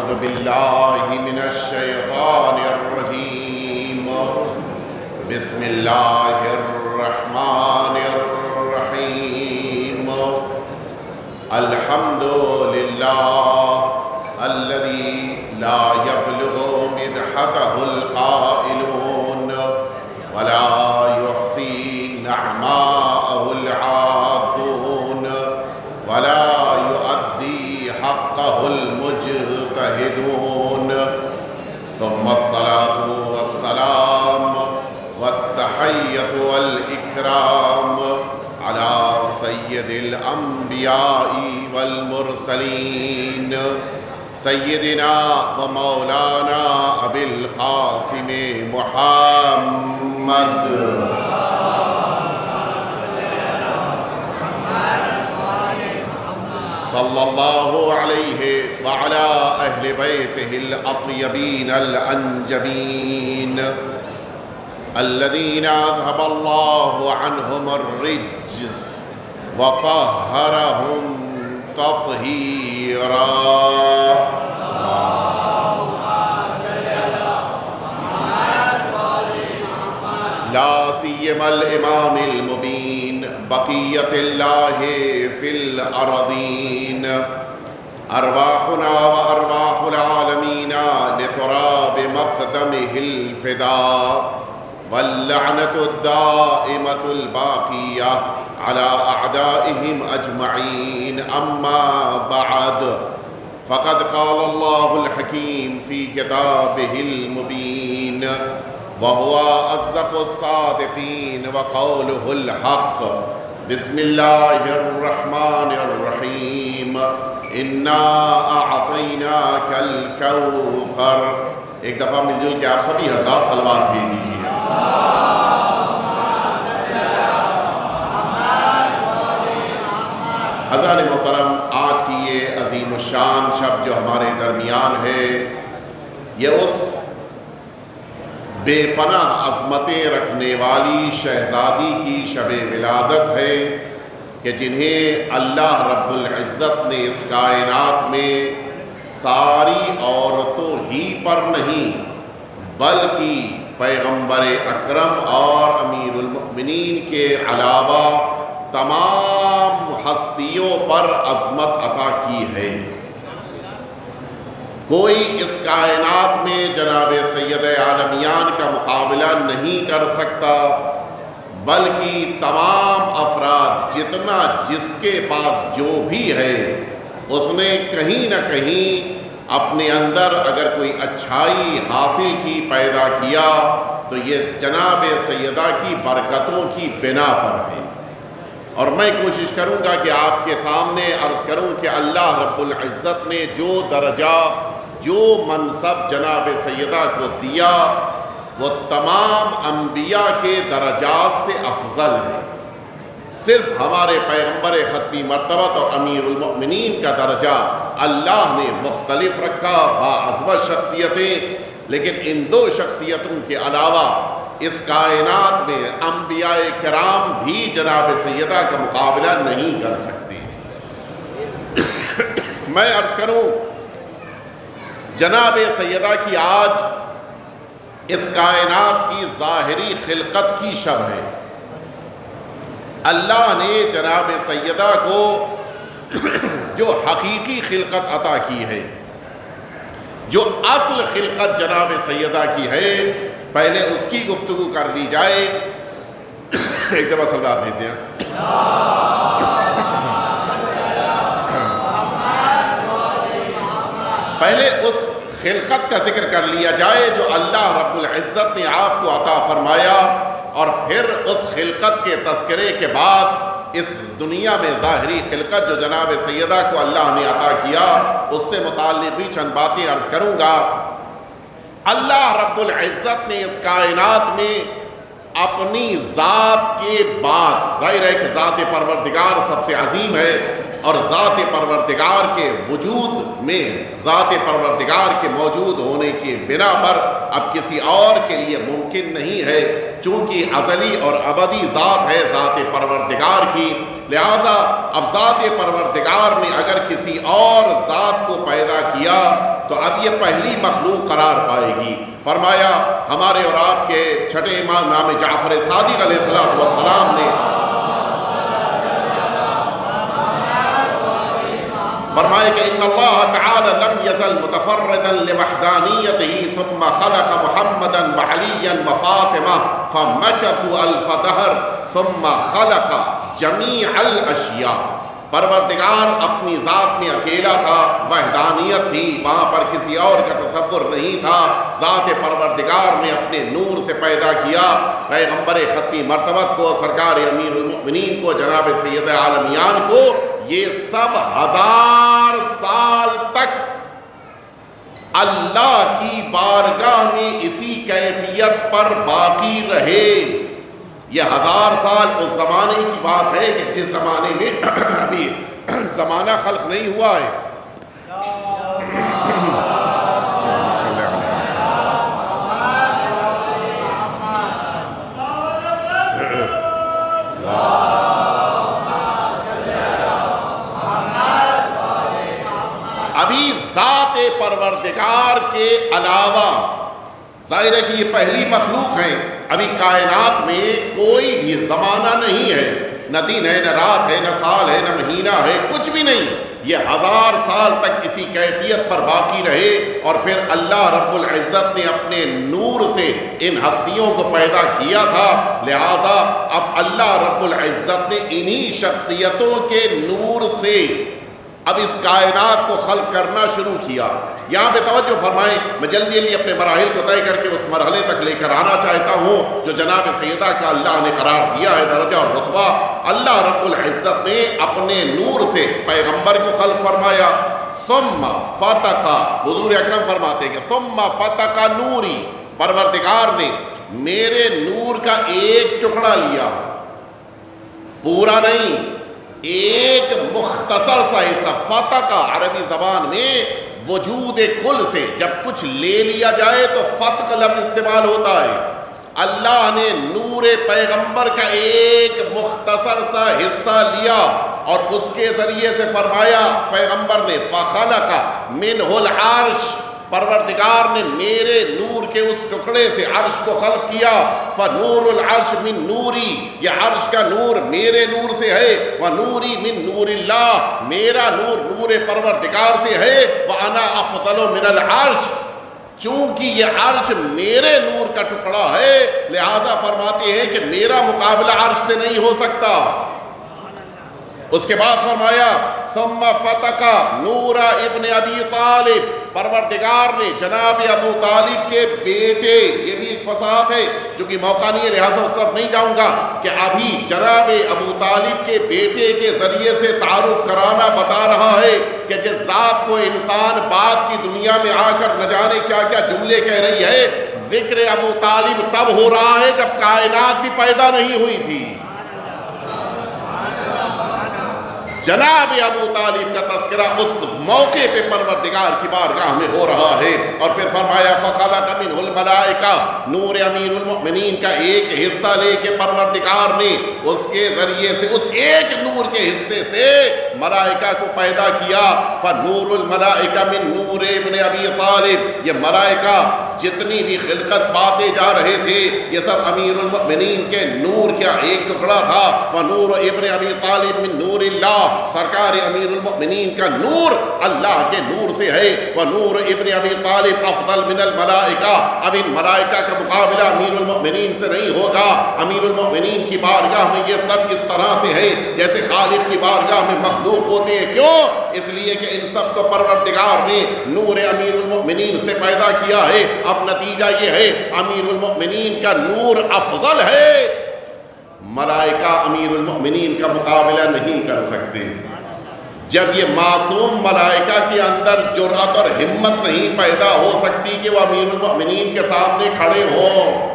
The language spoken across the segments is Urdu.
أعوذ بالله من الشيطان الرجيم. بسم الله الرحمن الرحيم. الحمد لله الذي لا يبلغ مدحته القائلون ولا يحصي نعماءه العادون ولا يؤدي حقه المجتهدون. ثم الصلاة والسلام والتحية والإكرام على سيد الأنبياء والمرسلين سيدنا ومولانا أبي القاسم محمد صلى الله عليه وعلى أهل بيته الأطيبين الأنجبين الذين أذهب الله عنهم الرجس وطهرهم تطهيرا. لا سيما الإمام المبين بقية الله في الأرضين. أرواحنا وأرواح العالمين لتراب مقدمه الفداء، واللعنة الدائمة الباقية على أعدائهم أجمعين. أما بعد، فقد قال الله الحكيم في كتابه المبين وهو أصدق الصادقين وقوله الحق. بسم الله الرحمن الرحيم. إنا أعطيناك الكوثر. ایک دفعہ مل جل کے آپ سبھی حضرات صلوات بھیج دیجیے. حضرات محترم، آج کی یہ عظیم الشان شب جو ہمارے درمیان ہے، یہ اس بے پناہ عظمتیں رکھنے والی شہزادی کی شب ولادت ہے کہ جنہیں اللہ رب العزت نے اس کائنات میں ساری عورتوں ہی پر نہیں بلکہ پیغمبر اکرم اور امیر المؤمنین کے علاوہ تمام ہستیوں پر عظمت عطا کی ہے. کوئی اس کائنات میں جناب سید عالمیان کا مقابلہ نہیں کر سکتا، بلکہ تمام افراد جتنا جس کے پاس جو بھی ہے اس نے کہیں نہ کہیں اپنے اندر اگر کوئی اچھائی حاصل کی، پیدا کیا، تو یہ جناب سیدہ کی برکتوں کی بنا پر ہے. اور میں کوشش کروں گا کہ آپ کے سامنے عرض کروں کہ اللہ رب العزت نے جو درجہ، جو منصب جناب سیدہ کو دیا وہ تمام انبیاء کے درجات سے افضل ہے. صرف ہمارے پیغمبر ختمی مرتبت اور امیر المؤمنین کا درجہ اللہ نے مختلف رکھا، باعظمت شخصیتیں، لیکن ان دو شخصیتوں کے علاوہ اس کائنات میں انبیاء کرام بھی جناب سیدہ کا مقابلہ نہیں کر سکتے. میں عرض کروں جناب سیدہ کی آج اس کائنات کی ظاہری خلقت کی شب ہے. اللہ نے جناب سیدہ کو جو حقیقی خلقت عطا کی ہے، جو اصل خلقت جناب سیدہ کی ہے، پہلے اس کی گفتگو کر لی جائے. ایک دفعہ صلوات بھیجتے ہیں. پہلے اس خلقت کا ذکر کر لیا جائے جو اللہ رب العزت نے آپ کو عطا فرمایا، اور پھر اس خلقت کے تذکرے کے بعد اس دنیا میں ظاہری خلقت جو جناب سیدہ کو اللہ نے عطا کیا اس سے متعلق بھی چند باتیں عرض کروں گا. اللہ رب العزت نے اس کائنات میں اپنی ذات کے بعد، ظاہر ہے کہ ذات پروردگار سب سے عظیم ہے، اور ذات پروردگار کے وجود میں، ذات پروردگار کے موجود ہونے کی بنا پر اب کسی اور کے لیے ممکن نہیں ہے، چونکہ ازلی اور ابدی ذات ہے ذات پروردگار کی، لہذا اب ذات پروردگار نے اگر کسی اور ذات کو پیدا کیا تو اب یہ پہلی مخلوق قرار پائے گی۔ فرمایا ہمارے اور آپ کے چھٹے امام جعفر صادق علیہ السلام نے فرمایا کہ ان اللہ تعالی لم یزل متفردا لوحدانیتہ ثم خلق محمدا وعلیا وفاطمہ فمکثوا الف دہر ثم خلق جمیع الاشیاء۔ پروردگار اپنی ذات میں اکیلا تھا، وحدانیت تھی، وہاں پر کسی اور کا تصور نہیں تھا۔ ذات پروردگار نے اپنے نور سے پیدا کیا پیغمبر ختمی مرتبت کو، سرکار امیر المؤمنین کو، جناب سید عالمیان کو۔ یہ سب 1000 سال تک اللہ کی بارگاہ میں اسی کیفیت پر باقی رہے۔ یہ 1000 سال اس زمانے کی بات ہے کہ جس زمانے میں ابھی زمانہ خلق نہیں ہوا ہے۔ ابھی ذات پروردگار کے علاوہ ظاہر ہے کہ یہ پہلی مخلوق ہیں، ابھی کائنات میں کوئی بھی زمانہ نہیں ہے، نہ دن ہے، نہ رات ہے، نہ سال ہے، نہ مہینہ ہے، کچھ بھی نہیں۔ یہ 1000 سال تک اسی کیفیت پر باقی رہے، اور پھر اللہ رب العزت نے اپنے نور سے ان ہستیوں کو پیدا کیا تھا۔ لہٰذا اب اللہ رب العزت نے انہی شخصیتوں کے نور سے اب اس کائنات کو خلق کرنا شروع کیا۔ یہاں پہ توجہ فرمائیں، میں جلدی جلدی اپنے مراحل کو طے کر کے اس مرحلے تک لے کر آنا چاہتا ہوں جو جناب سیدہ کا اللہ نے قرار دیا ہے درجہ اور رتبہ۔ اللہ رب العزت نے اپنے نور سے پیغمبر کو خلق فرمایا۔ ثم فتق، حضور اکرم فرماتے ہیں کہ ثم فتق نوری، پروردگار نے میرے نور کا ایک ٹکڑا لیا، پورا نہیں، ایک مختصر سا حصہ۔ فتق عربی زبان میں وجود کل سے جب کچھ لے لیا جائے تو فتق لفظ استعمال ہوتا ہے۔ اللہ نے نور پیغمبر کا ایک مختصر سا حصہ لیا اور اس کے ذریعے سے فرمایا پیغمبر نے فخلق منہ العرش، پروردگار نے میرے نور کے اس ٹکڑے سے عرش کو خلق کیا۔ فنور العرش من نوری، یہ عرش کا نور میرے نور سے ہے۔ ونوری من نور اللہ، میرا نور نور پروردگار سے ہے۔ وانا افضل من العرش، چونکہ یہ عرش میرے نور کا ٹکڑا ہے لہذا فرماتے ہیں کہ میرا مقابلہ عرش سے نہیں ہو سکتا۔ اس کے بعد فرمایا ثم فتق نور ابن ابی طالب، پروردگار نے جناب ابو طالب کے بیٹے، یہ بھی ایک فصاحت ہے جو کہ موقع نہیں ہے لہٰذا اس طرف نہیں جاؤں گا، کہ ابھی جناب ابو طالب کے بیٹے کے ذریعے سے تعارف کرانا بتا رہا ہے کہ جس ذات کو انسان بعد کی دنیا میں آ کر نہ جانے کیا کیا جملے کہہ رہی ہے، ذکر ابو طالب تب ہو رہا ہے جب کائنات بھی پیدا نہیں ہوئی تھی۔ جناب ابو طالب کا تذکرہ اس موقع پہ پروردگار کی بارگاہ میں ہو رہا ہے۔ اور پھر فرمایا فخلق منہ الملائکہ، نور امیر المؤمنین کا ایک حصہ لے کے پروردگار نے اس کے ذریعے سے اس ایک نور کے حصے سے ملائکہ کو پیدا کیا۔ فنور الملائکہ من نور ابن ابی طالب، یہ ملائکہ جتنی بھی خلقت پاتے جا رہے تھے یہ سب امیر المؤمنین کے نور کا ایک ٹکڑا تھا۔ ونور ابن ابی طالب من نور اللہ، سرکار امیر المؤمنین کا نور اللہ کے نور سے ہے۔ ونور ابن ابی طالب افضل من الملائکہ، اب ان ملائکہ کا مقابلہ امیر المؤمنین سے نہیں ہوگا۔ امیر المؤمنین کی بارگاہ میں یہ سب اس طرح سے ہے جیسے خالق کی بارگاہ میں مخلوق ہوتے ہیں۔ کیوں؟ اس لیے کہ ان سب کو پروردگار نے نور امیر المؤمنین سے پیدا کیا ہے۔ اب نتیجہ یہ ہے امیر المؤمنین کا نور افضل ہے، ملائکہ امیر المؤمنین کا مقابلہ نہیں کر سکتے۔ جب یہ معصوم ملائکہ کے اندر جرأت اور ہمت نہیں پیدا ہو سکتی کہ وہ امیر المؤمنین کے سامنے کھڑے ہوں،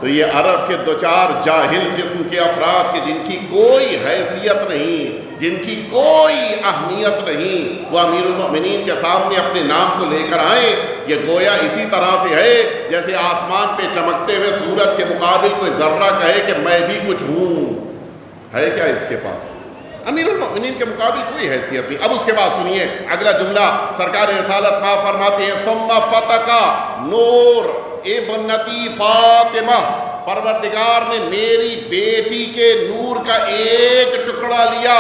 تو یہ عرب کے دو چار جاہل قسم کے افراد کے جن کی کوئی حیثیت نہیں، جن کی کوئی اہمیت نہیں، وہ امیر المؤمنین کے سامنے اپنے نام کو لے کر آئیں، یہ گویا اسی طرح سے ہے جیسے آسمان پہ چمکتے ہوئے سورج کے مقابل کوئی ذرہ کہے کہ میں بھی کچھ ہوں۔ ہے کیا اس کے پاس؟ امیر المؤمنین کے مقابل کوئی حیثیت نہیں۔ اب اس کے بعد سنیے اگلا جملہ، سرکار رسالت ماں فرماتے ہیں ثم فتقا نور ابنتی فاطمہ، پروردگار نے میری بیٹی کے نور کا ایک ٹکڑا لیا،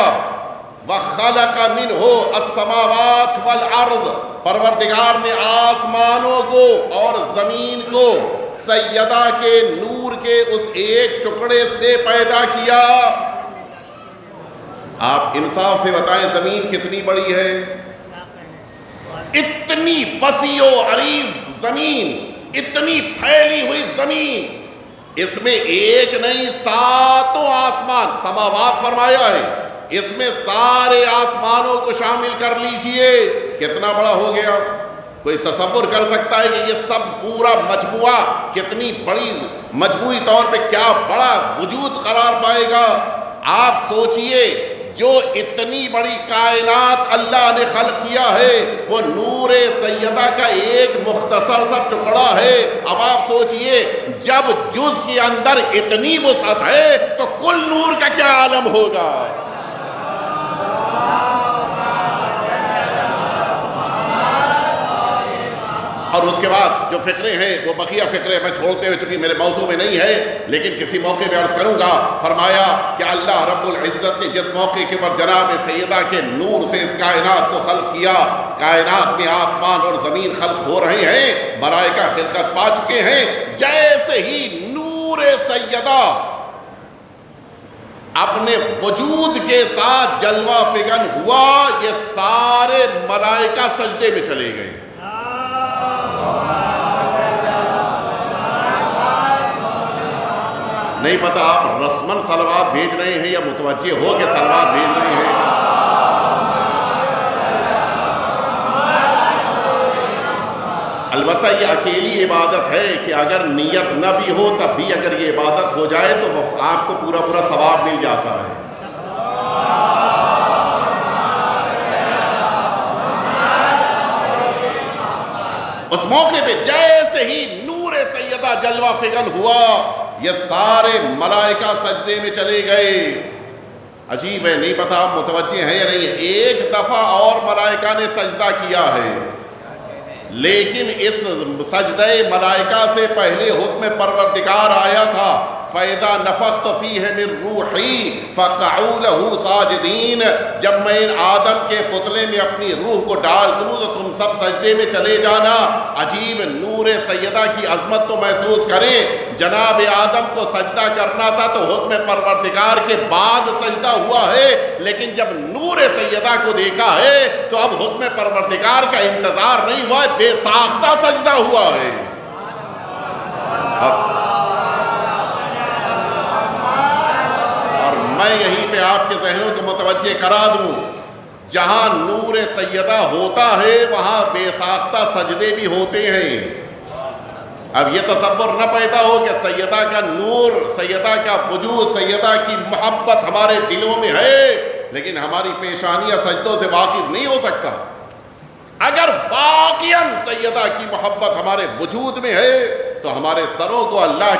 وَخَلَقَ مِنْهُ السَّمَاوَاتِ وَالْأَرْضِ، پروردگار نے آسمانوں کو اور زمین کو سیدہ کے نور کے اس ایک ٹکڑے سے پیدا کیا۔ آپ انصاف سے بتائیں زمین کتنی بڑی ہے؟ اتنی وسیع و عریض زمین، اتنی پھیلی ہوئی زمین، اس میں ایک نہیں ساتوں آسمان، سماوات فرمایا ہے، اس میں سارے آسمانوں کو شامل کر لیجئے، کتنا بڑا ہو گیا؟ کوئی تصور کر سکتا ہے کہ یہ سب پورا مجموعہ کتنی بڑی مجموعی طور پہ کیا بڑا وجود قرار پائے گا؟ آپ سوچئے جو اتنی بڑی کائنات اللہ نے خلق کیا ہے وہ نور سیدہ کا ایک مختصر سا ٹکڑا ہے۔ اب آپ سوچئے جب جز کے اندر اتنی وسعت ہے تو کل نور کا کیا عالم ہوگا؟ اور اس کے بعد جو فقرے ہیں وہ بقیہ فقرے میں چھوڑتے ہوئے، چونکہ میرے موضوع میں نہیں ہے لیکن کسی موقع پہ عرض کروں گا، فرمایا کہ اللہ رب العزت نے جس موقع کے اوپر جناب سیدہ کے نور سے اس کائنات کو خلق کیا، کائنات میں آسمان اور زمین خلق ہو رہے ہیں، ملائکہ خلقت پا چکے ہیں، جیسے ہی نور سیدہ اپنے وجود کے ساتھ جلوہ فگن ہوا، یہ سارے ملائکہ سجدے میں چلے گئے۔ نہیں پتا آپ رسمن صلوات بھیج رہے ہیں یا متوجہ ہو کے صلوات بھیج رہے ہیں؟ البتہ یہ اکیلی عبادت ہے کہ اگر نیت نہ بھی ہو تب بھی اگر یہ عبادت ہو جائے تو آپ کو پورا پورا ثواب مل جاتا ہے۔ اس موقع پہ جیسے ہی نور سیدہ جلوہ فگن ہوا، یہ سارے ملائکہ سجدے میں چلے گئے۔ عجیب ہے، نہیں پتا آپ متوجہ ہیں یا نہیں، ایک دفعہ اور ملائکہ نے سجدہ کیا ہے، لیکن اس سجدہ ملائکہ سے پہلے حکم پروردگار آیا تھا فَإِذَا نَفَخْتُ فِيهِ مِن رُوحِي فَقَعُوا لَهُ سَاجِدِينَ، جب میں ان آدم کے پتلے میں اپنی روح کو ڈال دوں تو تم سب سجدے میں چلے جانا۔ عجیب نور سیدہ کی عظمت تو محسوس کریں، جناب آدم کو سجدہ کرنا تھا تو حکم پروردگار کے بعد سجدہ ہوا ہے، لیکن جب نور سیدہ کو دیکھا ہے تو اب حکم پروردگار کا انتظار نہیں ہوا ہے، بے ساختہ سجدہ ہوا ہے۔ میں یہیں پہ آپ کے ذہنوں کو متوجہ کرا دوں، جہاں نور سیدہ ہوتا ہے وہاں بے ساختہ سجدے بھی ہوتے ہیں۔ اب یہ تصور نہ پیدا ہو کہ سیدہ کا نور، سیدہ کا وجود، سیدہ کی محبت ہمارے دلوں میں ہے لیکن ہماری پیشانیاں سجدوں سے واقف نہیں ہو سکتا۔ اگر واقعاً سیدہ کی محبت ہمارے وجود میں ہے تو ہمارے سروں کو اللہ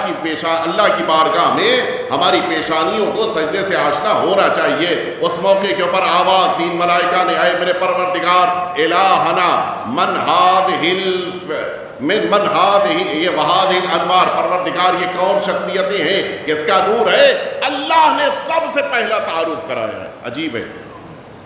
کی بارگاہ میں ہماری پیشانیوں کو سجدے سے آشنا ہونا چاہیے۔ اس موقع کے اوپر آواز دین ملائکہ نے، اے میرے پروردگار الہنا من هذه یہ وہذه الانوار، پروردگار یہ کون شخصیتیں ہیں کس کا نور ہے؟ اللہ نے سب سے پہلا تعارف کرایا ہے۔ عجیب ہے،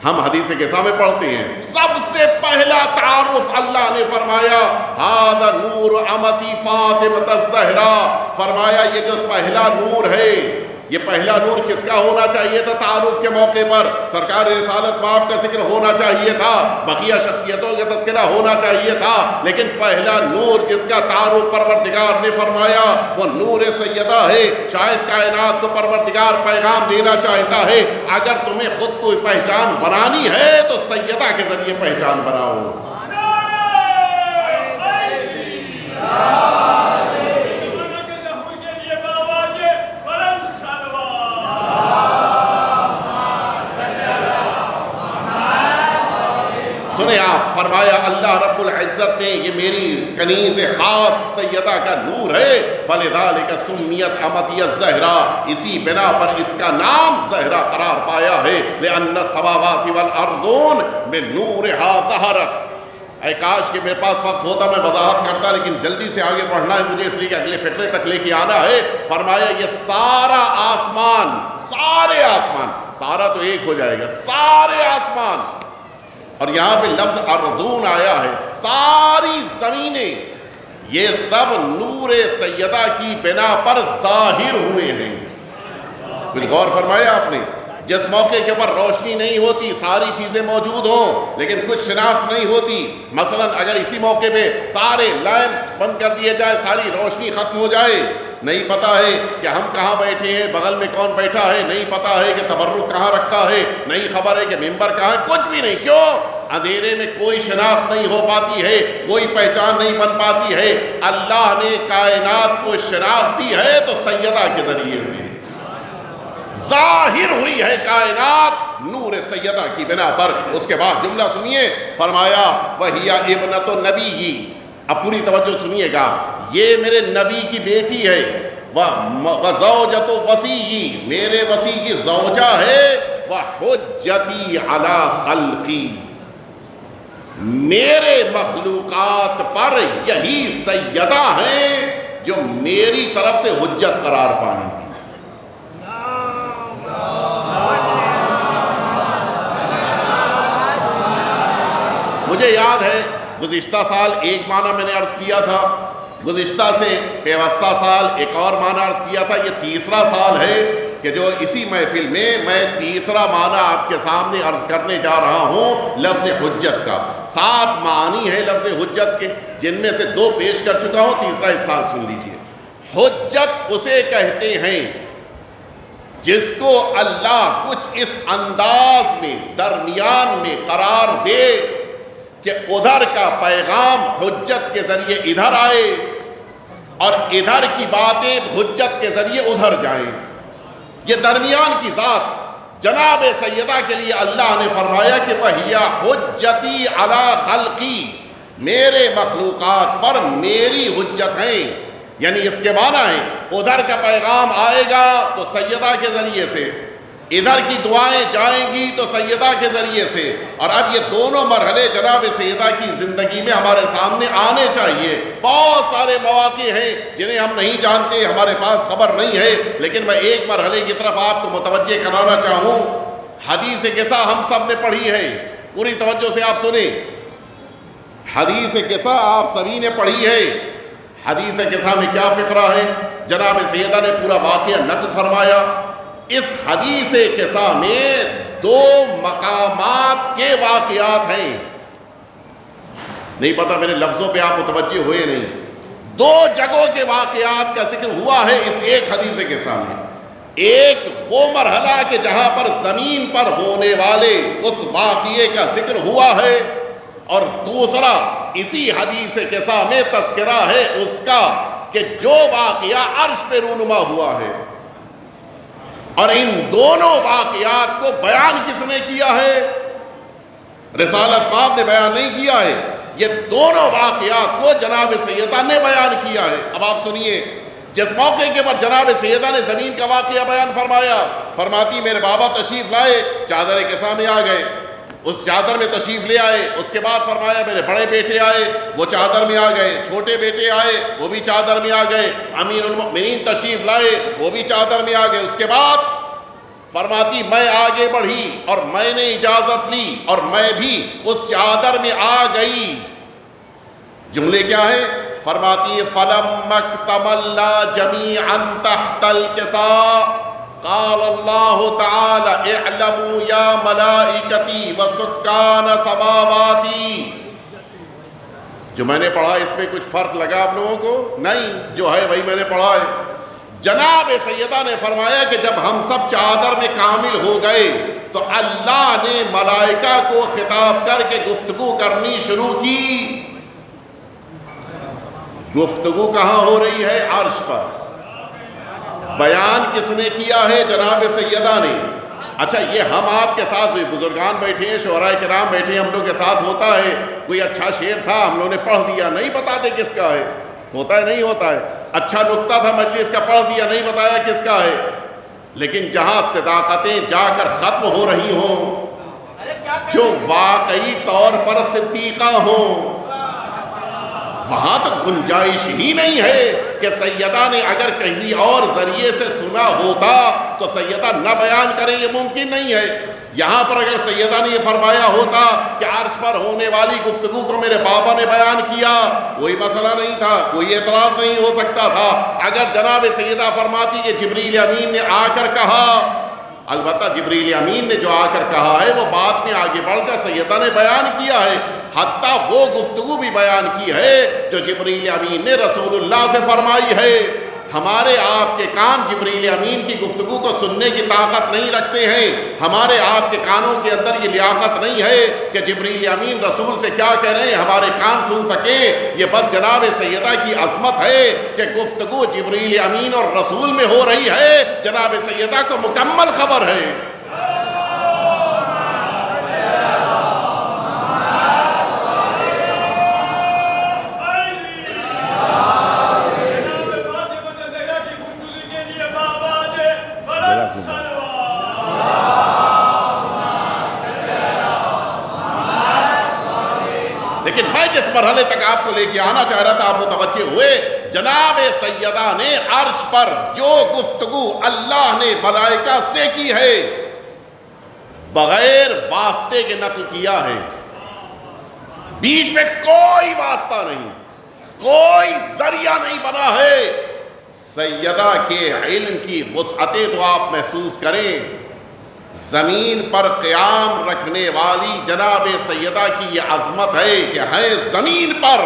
ہم حدیث قصہ میں پڑھتے ہیں سب سے پہلا تعارف اللہ نے فرمایا ھذا نور امتی فاطمۃ الزہرا، فرمایا یہ جو پہلا نور ہے، یہ پہلا نور کس کا ہونا چاہیے تھا؟ تعارف کے موقع پر سرکار رسالت باپ کا ذکر ہونا چاہیے تھا، بقیہ شخصیتوں کا تذکرہ ہونا چاہیے تھا، لیکن پہلا نور جس کا تعارف پروردگار نے فرمایا وہ نور سیدہ ہے۔ شاید کائنات کو پروردگار پیغام دینا چاہتا ہے اگر تمہیں خود کو پہچان بنانی ہے تو سیدہ کے ذریعے پہچان بناؤ۔ سنیں آپ، فرمایا اللہ رب العزت نے یہ میری کنیز خاص سیدہ کا نور ہے، فلذالک سمیت امتی الزہرا، اسی بنا پر اس کا نام زہرا قرار پایا ہے، لأن السماوات والارضون من نورها ظہرت۔ اے کاش کہ میرے پاس وقت ہوتا میں وضاحت کرتا، لیکن جلدی سے آگے بڑھنا ہے مجھے، اس لیے کہ اگلے فقرے تک لے کے آنا ہے۔ فرمایا یہ سارا آسمان، سارے آسمان، سارا تو ایک ہو جائے گا، سارے آسمان، اور یہاں پہ لفظ اردون آیا ہے، ساری زمینیں، یہ سب نور سیدہ کی بنا پر ظاہر ہوئے ہیں۔ کچھ غور فرمایا آپ نے؟ جس موقع کے اوپر روشنی نہیں ہوتی، ساری چیزیں موجود ہوں لیکن کچھ شناخت نہیں ہوتی، مثلا اگر اسی موقع پہ سارے لائمز بند کر دیے جائے، ساری روشنی ختم ہو جائے، نہیں پتا ہے کہ ہم کہاں بیٹھے ہیں، بغل میں کون بیٹھا ہے، نہیں پتا ہے کہ تبرک کہاں رکھا ہے، نہیں خبر ہے کہ ممبر کہاں ہے، کچھ بھی نہیں۔ کیوں؟ اندھیرے میں کوئی شناخت نہیں ہو پاتی ہے، کوئی پہچان نہیں بن پاتی ہے۔ اللہ نے کائنات کو شناخت دی ہے تو سیدہ کے ذریعے سے ظاہر ہوئی ہے کائنات نور سیدہ کی بنا پر۔ اس کے بعد جملہ سنیے، فرمایا وَهِيَ ابنۃ النبی، اب پوری توجہ سنیے گا، یہ میرے نبی کی بیٹی ہے، وَزَوْجَةُ وَصِيِّ، میرے وصی کی زوجہ ہے، وَحُجَّتِي عَلَى خَلْقِي، میرے مخلوقات پر یہی سیدہ ہیں جو میری طرف سے حجت قرار پائیں گی۔ مجھے یاد ہے گزشتہ سال ایک معنی میں نے عرض کیا تھا، گزشتہ سے پیوستہ سال ایک اور معنی عرض کیا تھا، یہ تیسرا سال ہے کہ جو اسی محفل میں تیسرا معنی آپ کے سامنے عرض کرنے جا رہا ہوں لفظ حجت کا۔ 7 معنی ہیں لفظ حجت کے، جن میں سے 2 پیش کر چکا ہوں، تیسرا اس سال سن لیجئے۔ حجت اسے کہتے ہیں جس کو اللہ کچھ اس انداز میں درمیان میں قرار دے کہ ادھر کا پیغام حجت کے ذریعے ادھر آئے اور ادھر کی باتیں حجت کے ذریعے ادھر جائیں۔ یہ درمیان کی ذات جناب سیدہ کے لیے اللہ نے فرمایا کہ وَهِيَ حُجَّتِي عَلَى خَلْقِي، میرے مخلوقات پر میری حجت ہیں، یعنی اس کے معنی ہے ادھر کا پیغام آئے گا تو سیدہ کے ذریعے سے، ادھر کی دعائیں جائیں گی تو سیدہ کے ذریعے سے۔ اور اب یہ دونوں مرحلے جناب سیدہ کی زندگی میں ہمارے سامنے آنے چاہیے۔ بہت سارے مواقع ہیں جنہیں ہم نہیں جانتے، ہمارے پاس خبر نہیں ہے، لیکن میں ایک مرحلے کی طرف آپ کو متوجہ کرانا چاہوں۔ حدیث قصہ ہم سب نے پڑھی ہے، پوری توجہ سے آپ سنیں، حدیث قصہ آپ سبھی نے پڑھی ہے۔ حدیث قصہ میں کیا فقرہ ہے؟ جناب سیدہ نے پورا واقعہ نقل فرمایا۔ اس حدیث قصہ میں 2 مقامات کے واقعات ہیں، نہیں پتا میرے لفظوں پہ آپ متوجہ ہوئے نہیں، 2 جگہوں کے واقعات کا ذکر ہوا ہے اس ایک حدیث قصہ میں۔ ایک وہ مرحلہ کہ جہاں پر زمین پر ہونے والے اس واقعے کا ذکر ہوا ہے، اور دوسرا اسی حدیث قصہ میں تذکرہ ہے اس کا کہ جو واقعہ عرش پہ رونما ہوا ہے۔ اور ان دونوں واقعات کو بیان کس نے کیا ہے؟ رسالت پاک نے بیان نہیں کیا ہے، یہ دونوں واقعات کو جناب سیدہ نے بیان کیا ہے۔ اب آپ سنیے، جس موقع کے پر جناب سیدہ نے زمین کا واقعہ بیان فرمایا، فرماتی میرے بابا تشریف لائے، چادر قصہ میں آ گئے، اس چادر میں تشریف لے آئے۔ اس کے بعد فرمایا میرے بڑے بیٹے آئے، وہ چادر میں آ گئے، چھوٹے بیٹے آئے، وہ بھی چادر میں آ گئے، امیر المؤمنین تشریف لائے، وہ بھی چادر میں آ گئے۔ اس کے بعد فرماتی میں آگے بڑھی اور میں نے اجازت لی اور میں بھی اس چادر میں آ گئی۔ جملے کیا ہے؟ فرماتی فَلَمَّا اكْتَمَلْنَا جَمِيعًا تَحْتَ الْكِسَاءِ قال اللہ تعالی اعلموا یا ملائکتی وسکان سماواتی۔ جو میں نے پڑھا اس میں کچھ فرق لگا آپ لوگوں کو؟ نہیں، جو ہے وہی میں نے پڑھا ہے۔ جناب سیدہ نے فرمایا کہ جب ہم سب چادر میں کامل ہو گئے تو اللہ نے ملائکہ کو خطاب کر کے گفتگو کرنی شروع کی۔ گفتگو کہاں ہو رہی ہے؟ عرش پر۔ بیان کس نے کیا ہے؟ جناب سیدہ نے۔ اچھا یہ ہم آپ کے ساتھ بزرگان بیٹھے ہیں، شعراء کرام بیٹھے ہیں، ہم لوگ کے ساتھ ہوتا ہے کوئی اچھا شعر تھا ہم لوگوں نے پڑھ دیا، نہیں بتاتے کس کا ہے، ہوتا ہے نہیں ہوتا ہے، اچھا نکتہ تھا مجلس کا پڑھ دیا، نہیں بتایا کس کا ہے، لیکن جہاں صداقتیں جا کر ختم ہو رہی ہوں، جو واقعی طور پر صدیقہ ہوں، وہاں تو گنجائش ہی نہیں ہے کہ سیدہ نے اگر کسی اور ذریعے سے سنا ہوتا تو سیدہ نہ بیان کریں، یہ ممکن نہیں ہے۔ یہاں پر اگر سیدہ نے یہ فرمایا ہوتا کہ عرش پر ہونے والی گفتگو کو میرے بابا نے بیان کیا، کوئی مسئلہ نہیں تھا، کوئی اعتراض نہیں ہو سکتا تھا۔ اگر جناب سیدہ فرماتی کہ جبریل امین نے آ کر کہا، البتہ جبریل امین نے جو آ کر کہا ہے وہ بات میں آگے بڑھ کر سیدہ نے بیان کیا ہے، حتیٰ وہ گفتگو بھی بیان کی ہے جو جبریل امین نے رسول اللہ سے فرمائی ہے۔ ہمارے آپ کے کان جبریل امین کی گفتگو کو سننے کی طاقت نہیں رکھتے ہیں، ہمارے آپ کے کانوں کے اندر یہ لیاقت نہیں ہے کہ جبریل امین رسول سے کیا کہہ رہے ہیں ہمارے کان سن سکیں۔ یہ بس جناب سیدہ کی عظمت ہے کہ گفتگو جبریل امین اور رسول میں ہو رہی ہے، جناب سیدہ کو مکمل خبر ہے۔ لیکن میں جس مرحلے تک آپ کو لے کے آنا چاہ رہا تھا آپ متوجہ ہوئے، جناب سیدہ نے عرش پر جو گفتگو اللہ نے ملائکہ سے کی ہے بغیر واسطے کے نقل کیا ہے، بیچ میں کوئی واسطہ نہیں، کوئی ذریعہ نہیں بنا ہے۔ سیدہ کے علم کی وسعتیں تو آپ محسوس کریں، زمین پر قیام رکھنے والی جناب سیدہ کی یہ عظمت ہے کہ ہے زمین پر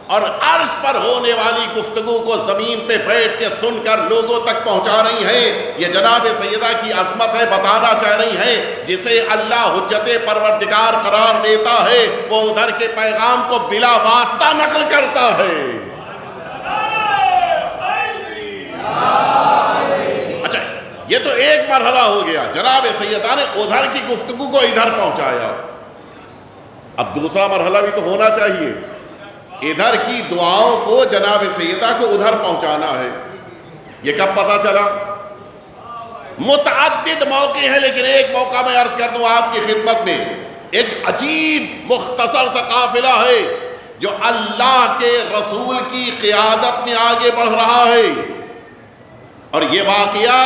اور عرش پر ہونے والی گفتگو کو زمین پہ بیٹھ کے سن کر لوگوں تک پہنچا رہی ہیں۔ یہ جناب سیدہ کی عظمت ہے، بتانا چاہ رہی ہیں جسے اللہ حجت پروردگار قرار دیتا ہے وہ ادھر کے پیغام کو بلا واسطہ نقل کرتا ہے۔ اچھا یہ تو ایک مرحلہ ہو گیا، جناب سیدہ نے ادھر کی گفتگو کو ادھر پہنچایا، اب دوسرا مرحلہ بھی تو ہونا چاہیے، ادھر کی دعاؤں کو جناب سیدہ کو ادھر پہنچانا ہے۔ یہ کب پتا چلا؟ متعدد موقع ہیں لیکن ایک موقع میں عرض کر دوں آپ کی خدمت میں، ایک عجیب مختصر سا قافلہ ہے جو اللہ کے رسول کی قیادت میں آگے بڑھ رہا ہے، اور یہ واقعہ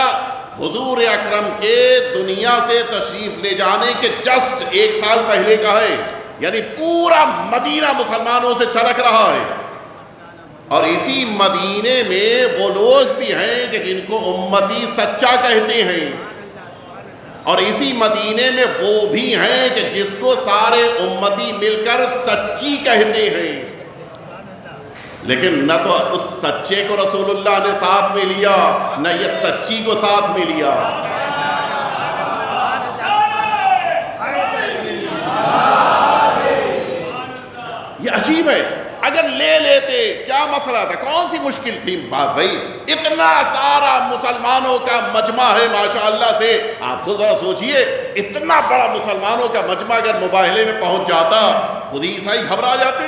حضور اکرم کے دنیا سے تشریف لے جانے کے جسٹ 1 سال پہلے کا ہے، یعنی پورا مدینہ مسلمانوں سے چھلک رہا ہے، اور اسی مدینے میں وہ لوگ بھی ہیں کہ جن کو امتی سچا کہتے ہیں، اور اسی مدینے میں وہ بھی ہیں کہ جس کو سارے امتی مل کر سچی کہتے ہیں، لیکن نہ تو اس سچے کو رسول اللہ نے ساتھ میں لیا نہ یہ سچی کو ساتھ میں لیا۔ یہ عجیب ہے، اگر لے لیتے کیا مسئلہ تھا، کون سی مشکل تھی بات بھائی، اتنا سارا مسلمانوں کا مجمع ہے ماشاءاللہ سے، آپ خود ذرا سوچئے اتنا بڑا مسلمانوں کا مجمع اگر مباہلے میں پہنچ جاتا خود ہی عیسائی گھبرا جاتے،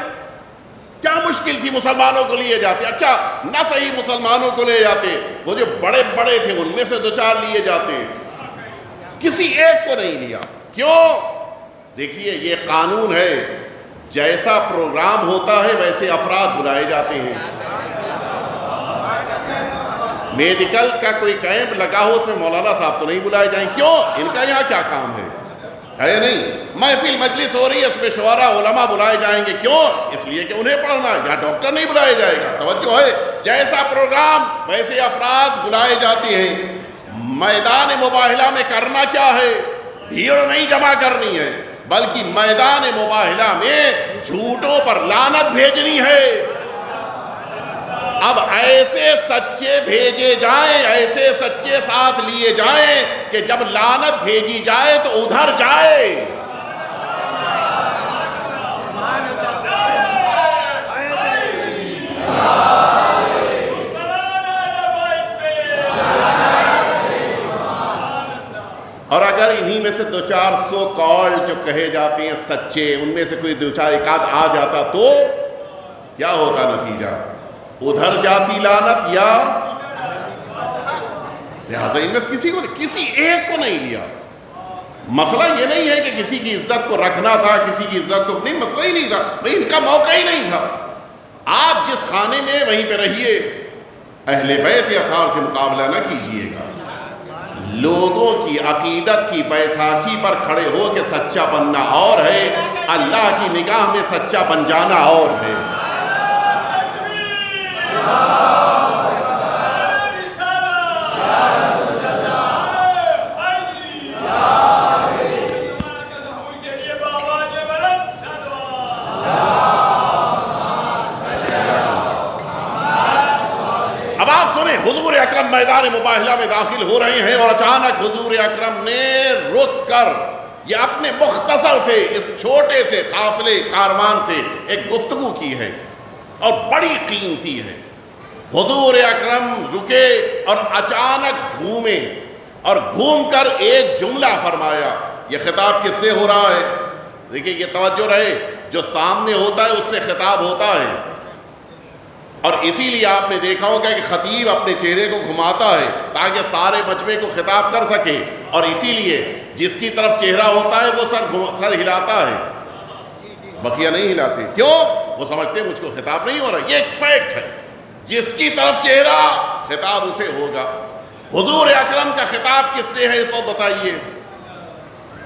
کیا مشکل تھی مسلمانوں کو لیے جاتے، اچھا نہ صحیح مسلمانوں کو لے جاتے، وہ جو بڑے بڑے تھے ان میں سے 2-4 لیے جاتے، کسی ایک کو نہیں لیا، کیوں؟ دیکھیے یہ قانون ہے، جیسا پروگرام ہوتا ہے ویسے افراد بلائے جاتے ہیں۔ میڈیکل کا کوئی کیمپ لگا ہو اس میں مولانا صاحب تو نہیں بلائے جائیں، کیوں؟ ان کا یہاں کیا کام ہے نہیں؟ محفل مجلس ہو رہی ہے اس میں شعراء علماء بلائے جائیں گے، کیوں؟ اس لیے کہ انہیں پڑھنا ہے، یا ڈاکٹر نہیں بلائے جائے گا، توجہ ہے، جیسا پروگرام ویسے افراد بلائے جاتے ہیں۔ میدان مباہلہ میں کرنا کیا ہے؟ بھیڑ نہیں جمع کرنی ہے، بلکہ میدان مباہلہ میں جھوٹوں پر لعنت بھیجنی ہے۔ اب ایسے سچے بھیجے جائیں، ایسے سچے ساتھ لیے جائیں کہ جب لعنت بھیجی جائے تو ادھر جائے۔ اور اگر سے 200-400 کال جو کہے جاتے ہیں سچے، ان میں سے کوئی 2-4 ایک آدھ آ جاتا تو کیا ہوتا نتیجہ؟ ادھر جاتی لعنت یا لہٰذا ان میں سے کسی ایک کو نہیں لیا۔ مسئلہ یہ نہیں ہے کہ کسی کی عزت کو رکھنا تھا، کسی کی عزت کو نہیں، مسئلہ ہی نہیں تھا بھئی، ان کا موقع ہی نہیں تھا۔ آپ جس خانے میں وہیں پہ رہیے، اہل بیت اطہار سے مقابلہ نہ کیجئے گا۔ لوگوں کی عقیدت کی بیساکھی پر کھڑے ہو کے سچا بننا اور ہے، اللہ کی نگاہ میں سچا بن جانا اور ہے۔ اب آپ سنیں، حضور اکرم میدان مباہلہ میں داخل ہو رہے ہیں اور اچانک حضور اکرم نے رک کر یہ اپنے مختصر سے اس چھوٹے سے قافلے کاروان سے ایک گفتگو کی ہے اور بڑی قیمتی ہے۔ حضور اکرم رکے اور اچانک گھومے اور گھوم کر ایک جملہ فرمایا۔ یہ خطاب کس سے ہو رہا ہے؟ دیکھیں یہ توجہ رہے، جو سامنے ہوتا ہے اس سے خطاب ہوتا ہے، اور اسی لیے آپ نے دیکھا ہوگا کہ خطیب اپنے چہرے کو گھماتا ہے تاکہ سارے مجمع کو خطاب کر سکے، اور اسی لیے جس کی طرف چہرہ ہوتا ہے وہ سر ہلاتا ہے، بقیہ نہیں ہلاتے۔ کیوں؟ وہ سمجھتے ہیں مجھ کو خطاب نہیں ہو رہا۔ یہ ایک فیکٹ ہے، جس کی طرف چہرہ خطاب اسے ہوگا۔ حضور اکرم کا خطاب کس سے ہے اس وقت بتائیے؟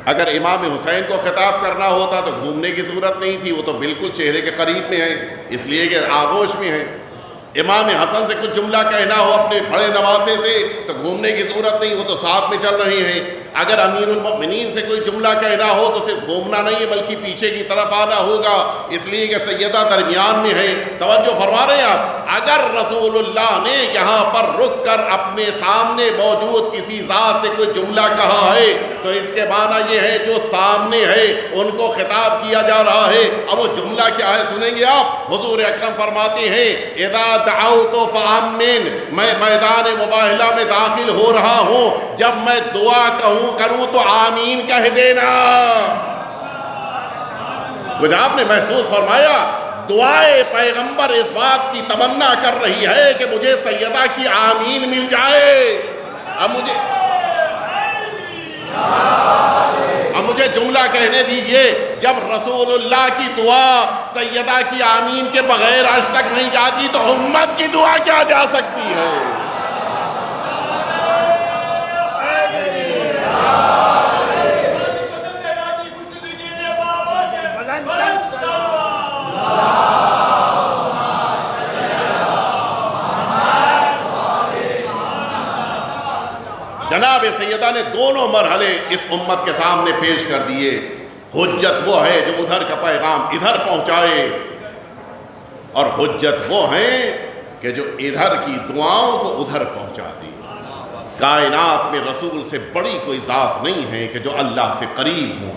اگر امام حسین کو خطاب کرنا ہوتا تو گھومنے کی ضرورت نہیں تھی، وہ تو بالکل چہرے کے قریب میں ہیں، اس لیے کہ آغوش میں ہیں۔ امام حسن سے کچھ جملہ کہنا ہو اپنے بڑے نواسے سے تو گھومنے کی ضرورت نہیں، وہ تو ساتھ میں چل رہے ہیں۔ اگر امیر المؤمنین سے کوئی جملہ کہنا ہو تو صرف گھومنا نہیں ہے بلکہ پیچھے کی طرف آنا ہوگا، اس لیے کہ سیدہ درمیان میں ہے۔ توجہ فرما رہے ہیں آپ؟ اگر رسول اللہ نے یہاں پر رک کر اپنے سامنے موجود کسی ذات سے کوئی جملہ کہا ہے تو اس کے معنی یہ ہے جو سامنے ہے ان کو خطاب کیا جا رہا ہے۔ اب وہ جملہ کیا ہے سنیں گے آپ؟ حضور اکرم فرماتے ہیں اذا دعوت فآمن، میں میدان مباہلہ میں داخل ہو رہا ہوں، جب میں دعا کروں تو آمین کہہ دینا۔ کچھ آپ نے محسوس فرمایا؟ دعائے پیغمبر اس بات کی تمنا کر رہی ہے کہ مجھے سیدہ کی آمین مل جائے۔ اب مجھے جملہ کہنے دیجئے، جب رسول اللہ کی دعا سیدہ کی آمین کے بغیر آج تک نہیں جاتی تو امت کی دعا کیا جا سکتی ہے؟ جناب سیدہ نے دونوں مرحلے اس امت کے سامنے پیش کر دیے۔ حجت وہ ہے جو ادھر کا پیغام ادھر پہنچائے، اور حجت وہ ہیں کہ جو ادھر کی دعاؤں کو ادھر پہنچا دے۔ کائنات میں رسول سے بڑی کوئی ذات نہیں ہے کہ جو اللہ سے قریب ہو،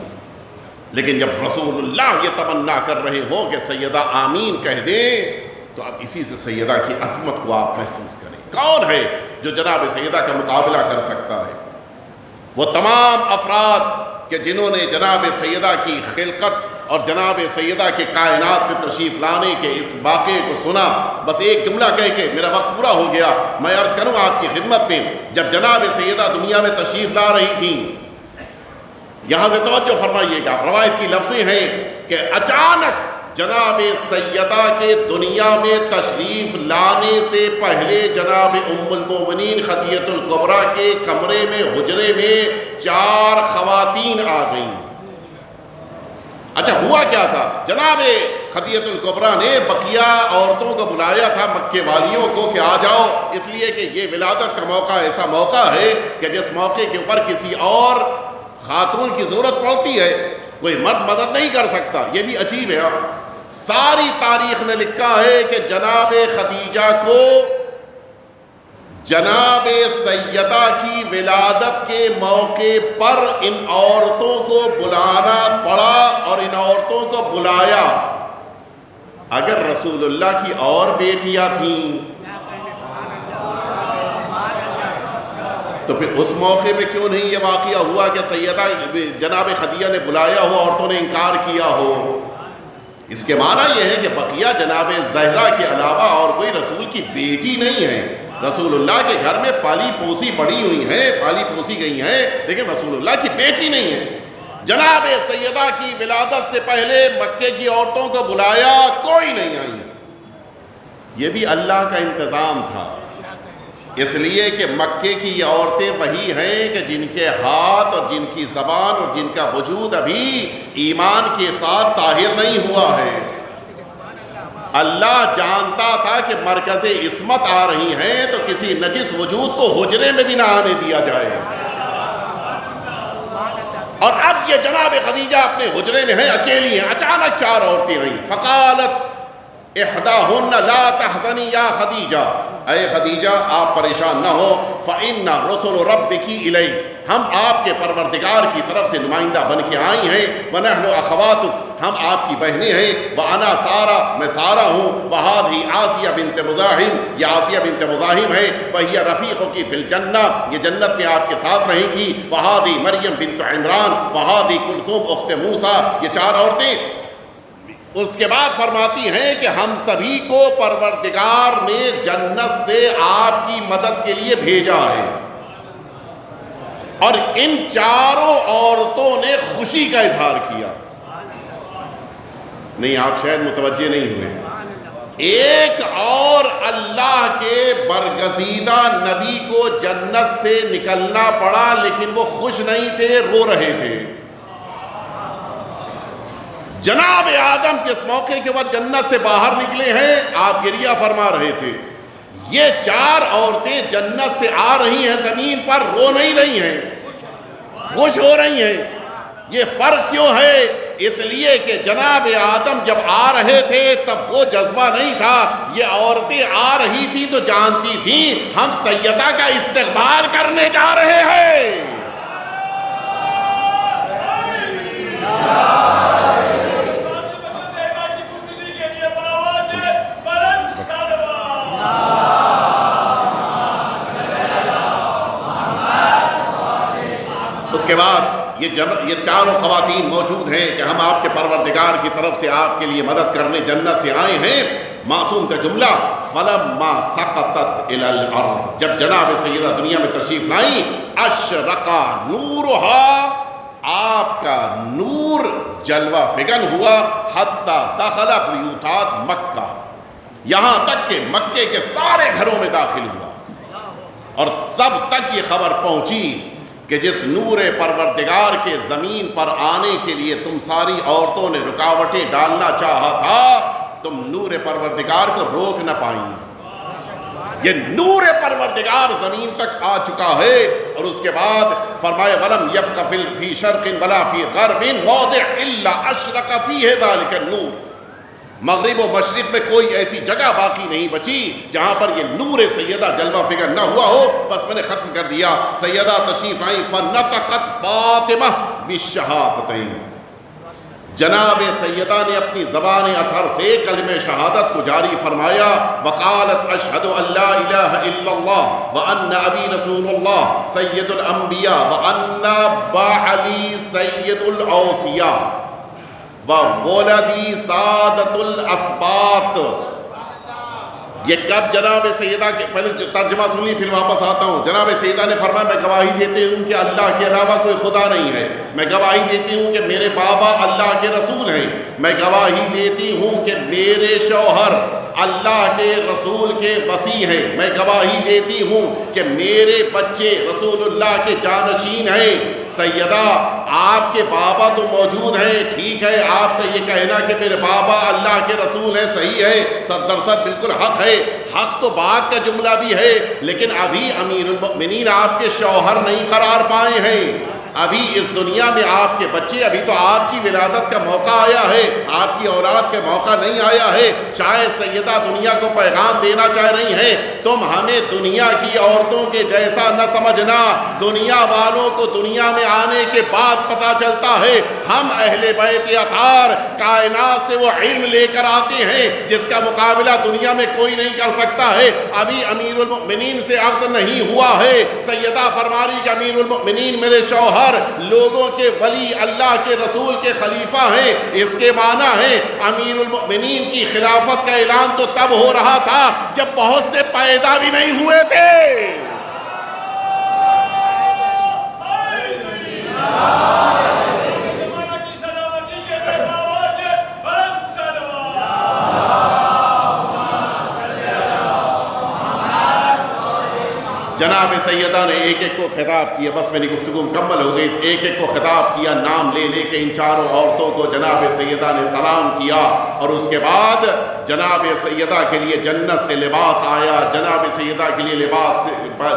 لیکن جب رسول اللہ یہ تمنا کر رہے ہوں کہ سیدہ آمین کہہ دیں تو اب اسی سے سیدہ کی عظمت کو آپ محسوس کریں۔ کون ہے جو جناب سیدہ کا مقابلہ کر سکتا ہے؟ وہ تمام افراد کہ جنہوں نے جناب سیدہ کی خلقت اور جناب سیدہ کے کائنات میں تشریف لانے کے اس واقعے کو سنا۔ بس ایک جملہ کہہ کے میرا وقت پورا ہو گیا، میں عرض کروں آپ کی خدمت میں، جب جناب سیدہ دنیا میں تشریف لا رہی تھیں، یہاں سے توجہ فرمائیے گا، روایت کی لفظیں ہیں کہ اچانک جناب سیدہ کے دنیا میں تشریف لانے سے پہلے جناب ام المومنین خدیجہ الکبریٰ کے کمرے میں حجرے میں 4 خواتین آ گئیں۔ اچھا ہوا کیا تھا؟ جناب خدیجہ الکبریٰ نے بقیہ عورتوں کو بلایا تھا، مکے والیوں کو، کہ آ جاؤ، اس لیے کہ یہ ولادت کا موقع ایسا موقع ہے کہ جس موقع کے اوپر کسی اور خاتون کی ضرورت پڑتی ہے، کوئی مرد مدد نہیں کر سکتا۔ یہ بھی عجیب ہے، ساری تاریخ نے لکھا ہے کہ جناب خدیجہ کو جناب سیدہ کی ولادت کے موقع پر ان عورتوں کو بلانا پڑا اور ان عورتوں کو بلایا۔ اگر رسول اللہ کی اور بیٹیاں تھیں تو پھر اس موقع پہ کیوں نہیں یہ واقعہ ہوا کہ سیدہ جناب خدیجہ نے بلایا ہو، عورتوں نے انکار کیا ہو؟ اس کے معنی یہ ہے کہ بقیہ جناب زہرا کے علاوہ اور کوئی رسول کی بیٹی نہیں ہے، رسول اللہ کے گھر میں پالی پوسی بڑی ہوئی ہیں، پالی پوسی گئی ہیں، لیکن رسول اللہ کی بیٹی نہیں ہے۔ جناب سیدہ کی ولادت سے پہلے مکے کی عورتوں کو بلایا، کوئی نہیں آئی۔ یہ بھی اللہ کا انتظام تھا، اس لیے کہ مکے کی یہ عورتیں وہی ہیں کہ جن کے ہاتھ اور جن کی زبان اور جن کا وجود ابھی ایمان کے ساتھ طاہر نہیں ہوا ہے۔ اللہ جانتا تھا کہ مرکز عصمت آ رہی ہیں تو کسی نجس وجود کو حجرے میں بھی نہ آنے دیا جائے۔ اور اب یہ جناب خدیجہ اپنے حجرے میں ہیں، اکیلی ہیں، اچانک 4 عورتیں آئیں۔ فقالت احداہن لا تحزنی یا خدیجہ، اے خدیجہ آپ پریشان نہ ہو، فإن رسل ربک الیک، ہم آپ کے پروردگار کی طرف سے نمائندہ بن کے آئی ہیں، ونحن اخواتک، ہم آپ کی بہنیں ہیں، وانا سارہ، میں سارہ ہوں، وہذہ آسیہ بنت مزاحم، یہ آسیہ بنت مزاحم ہے، وہی رفیقک فی الجنہ، یہ جنت میں آپ کے ساتھ رہیں گی، وہذہ مریم بنت عمران، وہذہ کلثوم اخت موسیٰ، یہ 4 عورتیں۔ اس کے بعد فرماتی ہیں کہ ہم سبھی کو پروردگار نے جنت سے آپ کی مدد کے لیے بھیجا ہے، اور ان 4 عورتوں نے خوشی کا اظہار کیا۔ نہیں، آپ شاید متوجہ نہیں ہوئے، ایک اور اللہ کے برگزیدہ نبی کو جنت سے نکلنا پڑا، لیکن وہ خوش نہیں تھے، رو رہے تھے۔ جناب آدم جس موقع کے بعد جنت سے باہر نکلے ہیں، آپ گریہ فرما رہے تھے۔ یہ 4 عورتیں جنت سے آ رہی ہیں، زمین پر رو نہیں رہی ہیں، خوش ہو رہی ہیں۔ یہ فرق کیوں ہے؟ اس لیے کہ جناب آدم جب آ رہے تھے تب وہ جذبہ نہیں تھا، یہ عورتیں آ رہی تھیں تو جانتی تھیں ہم سیدہ کا استقبال کرنے جا رہے ہیں۔ اس کے بعد یہ 4 خواتین موجود ہیں کہ ہم آپ کے پروردگار کی طرف سے آپ کے لیے مدد کرنے جنت سے آئے ہیں۔ معصوم کا جملہ فلما سقطت الى الارض، جب جناب سیدہ دنیا میں تشریف لائیں، اشرقا نورها، آپ کا نور جلوہ فگن ہوا، حتی دخل بیوتات مکہ، یہاں تک کہ مکے کے سارے گھروں میں داخل ہوا، اور سب تک یہ خبر پہنچی کہ جس نور پروردگار کے زمین پر آنے کے لیے تم ساری عورتوں نے رکاوٹیں ڈالنا چاہا تھا، تم نور پروردگار کو روک نہ پائیں۔ یہ نور پروردگار زمین تک آ چکا ہے۔ اور اس کے بعد فرمایا وَلَمْ يَبْقَ فِي شَرْقٍ وَلَا فِي غَرْبٍ مَوْضِعٍ إِلَّا أَشْرَقَ فِيهِ ذَلِكَ النُّورُ، مغرب و مشرق میں کوئی ایسی جگہ باقی نہیں بچی جہاں پر یہ نور سیدہ جلوہ فگر نہ ہوا ہو۔ بس میں نے ختم کر دیا۔ سیدہ تشریف آئیں، فَنَطَقَتْ فاطمہ بِالشَّهَادَتَيْنِ، جناب سیدہ نے اپنی زبان اطہر سے کلمہ شہادت کو جاری فرمایا، وقالت اشہد ان لا الہ الا اللہ وان ابی رسول اللہ سید الانبیاء وان بعلی سید الاوصیاء وولدی سعادت الاسباط۔ یہ کب جناب سیدہ کے پہلے ترجمہ سن لی پھر واپس آتا ہوں۔ جناب سیدہ نے فرمایا میں گواہی دیتی ہوں کہ اللہ کے علاوہ کوئی خدا نہیں ہے، میں گواہی دیتی ہوں کہ میرے بابا اللہ کے رسول ہیں، میں گواہی دیتی ہوں کہ میرے شوہر اللہ کے رسول کے وصی ہیں، میں گواہی دیتی ہوں کہ میرے بچے رسول اللہ کے جانشین ہیں۔ سیدہ آپ کے بابا تو موجود ہیں، ٹھیک ہے، آپ کا یہ کہنا کہ میرے بابا اللہ کے رسول ہیں صحیح ہے، 100% بالکل حق ہے، حق تو بات کا جملہ بھی ہے، لیکن ابھی امیر المؤمنین آپ کے شوہر نہیں قرار پائے ہیں۔ ابھی اس دنیا میں آپ کے بچے، ابھی تو آپ کی ولادت کا موقع آیا ہے، آپ کی اولاد کا موقع نہیں آیا ہے۔ شاید سیدہ دنیا کو پیغام دینا چاہ رہی ہیں، تم ہمیں دنیا کی عورتوں کے جیسا نہ سمجھنا، دنیا والوں کو دنیا میں آنے کے بعد پتہ چلتا ہے ہم اہل بیت اطہار کائنات سے وہ علم لے کر آتے ہیں جس کا مقابلہ دنیا میں کوئی نہیں کر سکتا ہے۔ ابھی امیر المؤمنین سے عقد نہیں ہوا ہے، سیدہ فرما رہی کہ امیر المؤمنین میرے شوہر لوگوں کے ولی، اللہ کے رسول کے خلیفہ ہیں۔ اس کے معنی ہے امیر المؤمنین کی خلافت کا اعلان تو تب ہو رہا تھا جب بہت سے پیدا بھی نہیں ہوئے تھے۔ جناب سیدہ نے ایک ایک کو خطاب کیا، بس میری گفتگو مکمل ہو گئی، ایک ایک کو خطاب کیا، نام لے لے کے ان چاروں عورتوں کو جناب سیدہ نے سلام کیا، اور اس کے بعد جناب سیدہ کے لیے جنت سے لباس آیا، جناب سیدہ کے لیے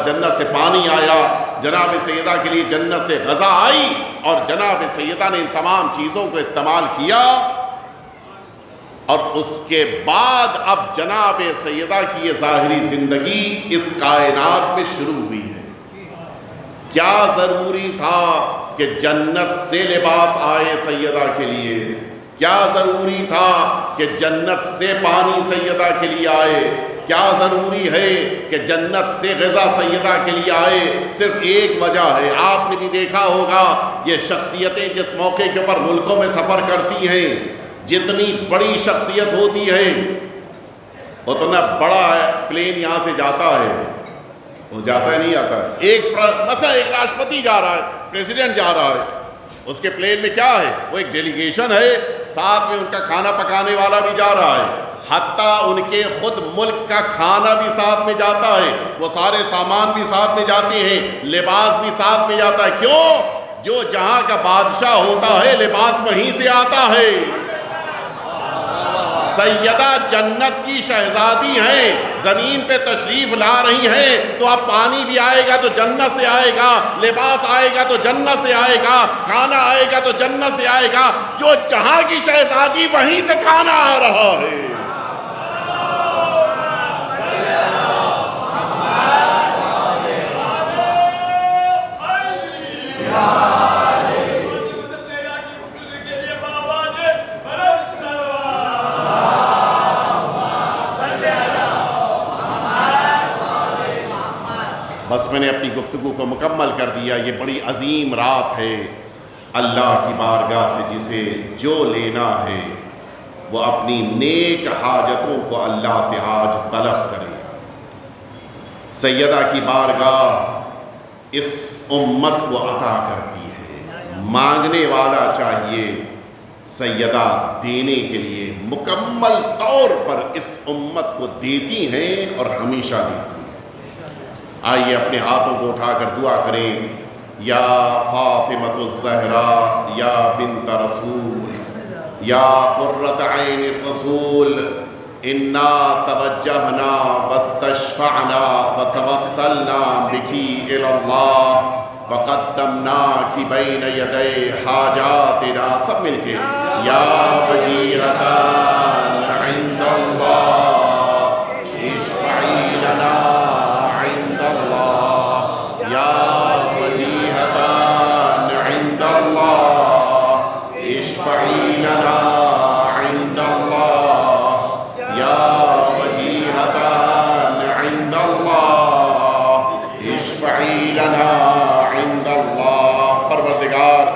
جنت سے پانی آیا، جناب سیدہ کے لیے جنت سے غذا آئی، اور جناب سیدہ نے ان تمام چیزوں کو استعمال کیا۔ اور اس کے بعد اب جناب سیدہ کی یہ ظاہری زندگی اس کائنات میں شروع ہوئی ہے۔ کیا ضروری تھا کہ جنت سے لباس آئے سیدہ کے لیے؟ کیا ضروری تھا کہ جنت سے پانی سیدہ کے لیے آئے؟ کیا ضروری ہے کہ جنت سے غذا سیدہ کے لیے آئے؟ صرف ایک وجہ ہے، آپ نے بھی دیکھا ہوگا یہ شخصیتیں جس موقع کے اوپر ملکوں میں سفر کرتی ہیں، جتنی بڑی شخصیت ہوتی ہے اتنا بڑا پلین یہاں سے جاتا ہے، وہ جاتا ہے نہیں آتا ہے۔ مثلا ایک راشٹرپتی جا رہا ہے، پریزیڈنٹ جا رہا ہے، اس کے پلین میں کیا ہے؟ وہ ایک ڈیلیگیشن ہے، ساتھ میں ان کا کھانا پکانے والا بھی جا رہا ہے، حتیٰ ان کے خود ملک کا کھانا بھی ساتھ میں جاتا ہے، وہ سارے سامان بھی ساتھ میں جاتے ہیں، لباس بھی ساتھ میں جاتا ہے۔ کیوں؟ جو جہاں کا بادشاہ ہوتا ہے لباس وہیں سے آتا ہے۔ سیدہ جنت کی شہزادی ہیں، زمین پہ تشریف لا رہی ہیں، تو اب پانی بھی آئے گا تو جنت سے آئے گا، لباس آئے گا تو جنت سے آئے گا، کھانا آئے گا تو جنت سے آئے گا۔ جو جہاں کی شہزادی وہیں سے کھانا آ رہا ہے۔ بس میں نے اپنی گفتگو کو مکمل کر دیا۔ یہ بڑی عظیم رات ہے، اللہ کی بارگاہ سے جسے جو لینا ہے وہ اپنی نیک حاجتوں کو اللہ سے آج طلب کرے۔ سیدہ کی بارگاہ اس امت کو عطا کرتی ہے، مانگنے والا چاہیے، سیدہ دینے کے لیے مکمل طور پر اس امت کو دیتی ہیں اور ہمیشہ دیتی ہیں۔ آئیے اپنے ہاتھوں کو اٹھا کر دعا کریں۔ یا فاطمۃ الزہرا یا بنت رسول یا قرۃ عین الرسول انا توجہنا واستشفعنا وتوسلنا بکی الی اللہ وقدمناک بین یدی حاجاتنا۔ سب مل کے یا وجیہۃ عند اللہ اشفعی لنا عند اللہ، یا وجیہۃ عند اللہ اشفعی لنا عند اللہ، یا وجیہۃ عند اللہ اشفعی لنا عند اللہ۔ پروردگار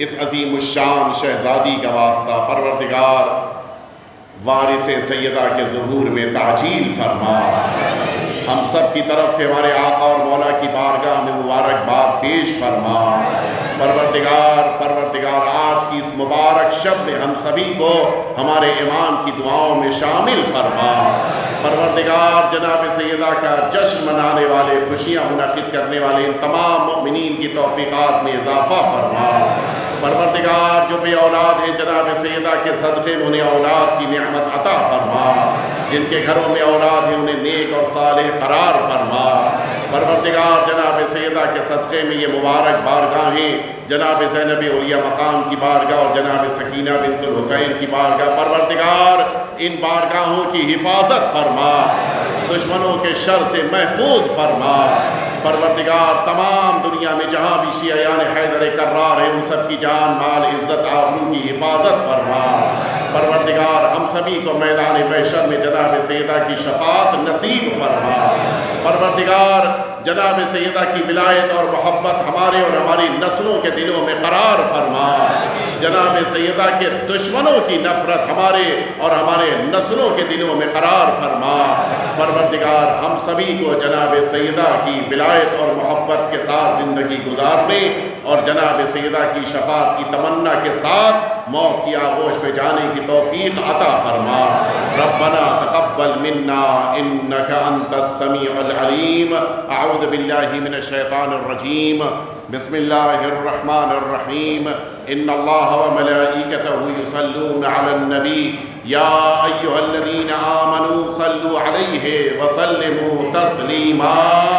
اس عظیم الشان شہزادی کا واسطہ، پروردگار وارث سیدہ کے ظہور میں تعجیل فرما۔ ہم سب کی طرف سے ہمارے آقا اور مولا کی بارگاہ میں مبارکباد پیش فرما۔ پروردگار آج کی اس مبارک شب میں ہم سبھی کو ہمارے امام کی دعاؤں میں شامل فرما۔ پروردگار جناب سیدہ کا جشن منانے والے، خوشیاں منعقد کرنے والے ان تمام مؤمنین کی توفیقات میں اضافہ فرما۔ پروردگار جو بے اولاد ہیں جناب سیدہ کے صدقے میں انہیں اولاد کی نعمت عطا فرما۔ جن کے گھروں میں اولاد ہیں انہیں نیک اور صالح قرار فرما۔ پروردگار جناب سیدہ کے صدقے میں یہ مبارک بارگاہیں، جناب زینب اولیاء مقام کی بارگاہ اور جناب سکینہ بنت الحسین کی بارگاہ، پروردگار ان بارگاہوں کی حفاظت فرما، دشمنوں کے شر سے محفوظ فرما۔ پروردگار تمام دنیا میں جہاں بھی شیعیان حیدر کرار ہیں ان سب کی جان مال عزت آبرو کی حفاظت فرما۔ پروردگار ہم سبھی کو میدان محشر میں جناب سیدہ کی شفاعت نصیب فرما۔ پروردگار جناب سیدہ کی ولایت اور محبت ہمارے اور ہماری نسلوں کے دلوں میں قرار فرما۔ جناب سیدہ کے دشمنوں کی نفرت ہمارے اور ہمارے نسلوں کے دلوں میں قرار فرما۔ پروردگار ہم سبھی کو جناب سیدہ کی ولایت اور محبت کے ساتھ زندگی گزارنے اور جناب سیدہ کی شفاعت کی تمنا کے ساتھ موت کی آغوش میں جانے کی توفیق عطا فرما۔ ربنا تقبل منا انک انت السمیع العلیم۔ اعوذ باللہ من الشیطان الرجیم۔ بسم اللہ الرحمن الرحیم۔ ان اللہ وملائکتہ یصلون علی النبی یا ایھا الذین آمنوا صلوا علیہ وسلموا تسلیما۔